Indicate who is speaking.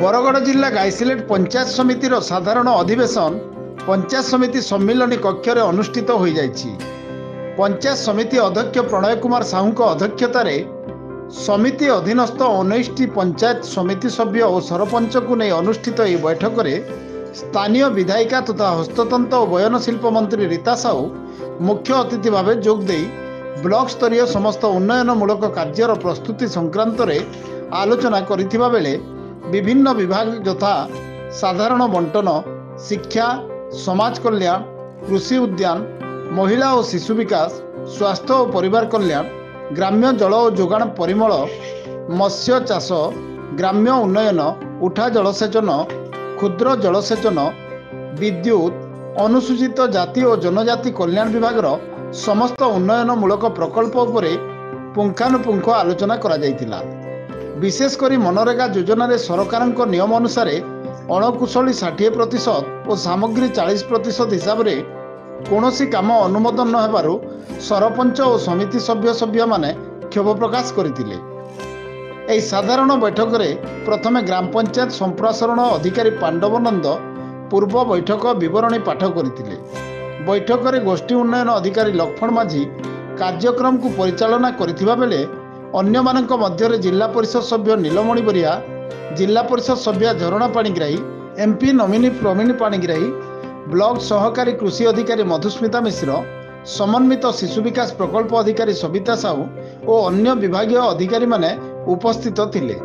Speaker 1: बरगड़ जिला गाइसिलेट पंचायत समितिर साधारण अधिवेशन पंचायत समिति सम्मिलनी कक्ष अनुष्ठित हो जाइछि। पंचायत समिति अध्यक्ष प्रणय कुमार साहू अध्यक्षतार समिति अधीनस्थ 19टी पंचायत समिति सभ्य और सरपंच को नहीं अनुष्ठित यह बैठक में स्थानीय विधायिका तथा हस्ततंत्र और बयनशिल्प मंत्री रीता साहू मुख्य अतिथि भाव जोगदे ब्लॉक स्तरीय समस्त उन्नयनमूलक कार्यर प्रस्तुति संक्रांत आलोचना करिथिबा बेले विभिन्न विभाग यथा साधारण बंटन, शिक्षा, समाज कल्याण, कृषि उद्यान, महिला और शिशु विकास, स्वास्थ्य और परिवार कल्याण, ग्राम्य जल और जोगाण परिमल, मत्स्य चाष, ग्राम्य उन्नयन, उठा जलसेचन, क्षुद्र जलसेचन, विद्युत, अनुसूचित जाति और जनजाति कल्याण विभाग समस्त उन्नयनमूलक प्रकल्प उपरे पुंखानुपुंख आलोचना करा जायतिला। विशेषकर मनरेगा योजन सरकार नियम अनुसार अणकुशली 60% और सामग्री 40% हिसाब से कौन काम अनुमोदन न हेबारु सरपंच और समिति सभ्य माने क्षोभ प्रकाश करथिले। एही साधारण बैठक में प्रथम ग्राम पंचायत संप्रसारण अधिकारी पांडव नंद पूर्व बैठक विवरणी पाठ करथिले। बैठक में गोष्ठी उन्नयन अधिकारी लक्ष्मण माझी कार्यक्रम को परिचालना करथिबा बेले अन्य मानक मध्य जिला परिषद सभ्य नीलमणि बरिया, जिला परिषद सभ्य झरणा पाणिग्राही, एमपी नमिनी प्रवीण पाणिग्राही, ब्लॉक सहकारी कृषि अधिकारी मधुस्मिता मिश्र, समन्वित शिशु विकास प्रकल्प अधिकारी सविता साहू और अन्य विभागीय अधिकारी माने उपस्थित थिले।